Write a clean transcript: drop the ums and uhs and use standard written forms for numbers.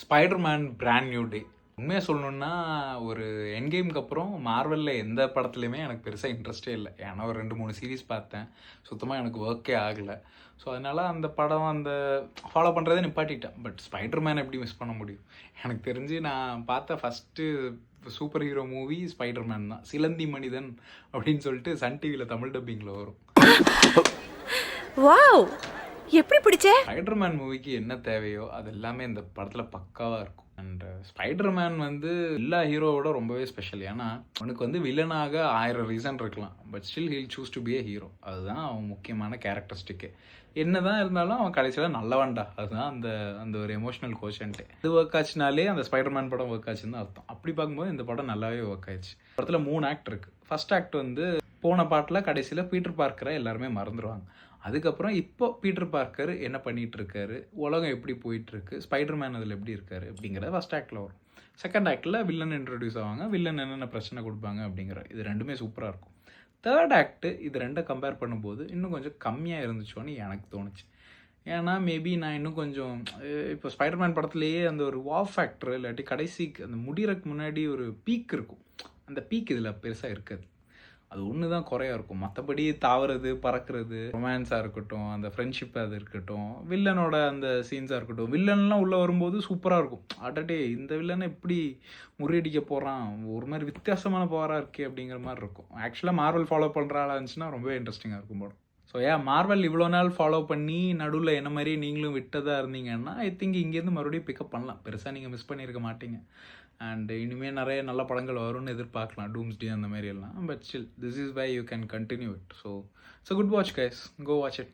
Spiderman brand new day. உண்மையாக சொல்லணுன்னா ஒரு எண்ட் கேமுக்கு அப்புறம் மார்வலில் எந்த படத்துலையுமே எனக்கு பெருசாக இன்ட்ரெஸ்ட்டே இல்லை. ஏன்னா ஒரு 2-3 சீரீஸ் பார்த்தேன், சுத்தமாக எனக்கு ஒர்க்கே ஆகலை. ஸோ அதனால் அந்த படம் அந்த ஃபாலோ பண்ணுறதே நிப்பாட்டிட்டேன். பட் ஸ்பைடர்மேன் எப்படி மிஸ் பண்ண முடியும்? எனக்கு தெரிஞ்சு நான் பார்த்த first super hero movie Spiderman தான். சிலந்தி மனிதன் அப்படின்னு சொல்லிட்டு சன் டிவியில் தமிழ் டப்பிங்கில் வரும். வாவ், எப்படி பிடிச்ச? ஸ்பைடர்மேன் மூவிக்கு என்ன தேவையோ அது எல்லாமே இந்த படத்தில் பக்காவாக இருக்கும். அண்ட் ஸ்பைடர்மேன் எல்லா ஹீரோவோட ரொம்பவே ஸ்பெஷல். ஏன்னா அவனுக்கு வில்லனாக 1000 ரீசன் இருக்கலாம், but still he'll choose to be a hero. அதுதான் அவன் முக்கியமான கேரக்டரிஸ்டிக்கு. என்னதான் இருந்தாலும் அவன் கடைசியில் நல்லவன்டா. அதுதான் அந்த அந்த ஒரு எமோஷனல் கோஷன்ட்டு. இது ஒர்க் ஆச்சுனாலே அந்த ஸ்பைடர்மேன் படம் ஒர்க் ஆச்சுன்னு தான் அர்த்தம். அப்படி பார்க்கும்போது இந்த படம் நல்லாவே ஒர்க் ஆயிடுச்சு. படத்தில் 3 ஆக்ட் இருக்குது. ஃபர்ஸ்ட் ஆக்ட் போன பாட்டில் கடைசியில் பீட்டர் பார்க்கரை எல்லாருமே மறந்துடுவாங்க. அதுக்கப்புறம் இப்போ பீட்டர் பார்க்கர் என்ன பண்ணிகிட்டு இருக்காரு, உலகம் எப்படி போயிட்டுருக்கு, ஸ்பைடர்மேன் அதில் எப்படி இருக்காரு அப்படிங்கிறத ஃபஸ்ட் ஆக்டில் வரும். செகண்ட் ஆக்டில் வில்லன் இன்ட்ரடியூஸ் ஆவாங்க, வில்லன் என்னென்ன பிரச்சனை கொடுப்பாங்க அப்படிங்கிற இது ரெண்டுமே சூப்பராக இருக்கும். தேர்ட் ஆக்ட்டு இது ரெண்டை கம்பேர் பண்ணும்போது இன்னும் கொஞ்சம் கம்மியாக இருந்துச்சோன்னு எனக்கு தோணுச்சு. ஏன்னா மேபி நான் இன்னும் கொஞ்சம் இப்போ ஸ்பைடர்மேன் படத்துலேயே அந்த ஒரு வாவ் ஃபேக்டர் இல்லாட்டி கடைசிக்கு அந்த முடிகிறதுக்கு முன்னாடி ஒரு பீக் இருக்கும். அந்த பீக் இதில் பெருசாக இருக்காது. அது ஒன்று தான் குறையா இருக்கும். மற்றபடி தாவறது, பறக்கிறது, ரொமான்ஸாக இருக்கட்டும், அந்த ஃப்ரெண்ட்ஷிப் அது இருக்கட்டும், வில்லனோட அந்த சீன்ஸாக இருக்கட்டும், வில்லன்லாம் உள்ளே வரும்போது சூப்பராக இருக்கும். அடடே இந்த வில்லனை எப்படி முறியடிக்க போகிறான், ஒரு மாதிரி வித்தியாசமான பவராக இருக்கே அப்படிங்கிற மாதிரி இருக்கும். ஆக்சுவலாக மார்வல் ஃபாலோ பண்ணுற ஆளாக இருந்துச்சுன்னா ரொம்பவே இன்ட்ரெஸ்டிங்காக இருக்கும் படம். ஸோ மார்வல் இவ்வளோ நாள் ஃபாலோ பண்ணி நடுவில் என்ன மாதிரி நீங்களும் விட்டதாக இருந்தீங்கன்னா ஐ திங்க் இங்கேருந்து மறுபடியும் பிக்கப் பண்ணலாம். பெருசாக நீங்கள் மிஸ் பண்ணியிருக்க மாட்டீங்க. அண்ட் இனிமேல் நிறைய நல்ல படங்கள் வரும்னு எதிர்பார்க்கலாம், டூம்ஸ்டே அந்த மாதிரி எல்லாம். But still this is why you can continue it. So it's a good watch guys, go watch it.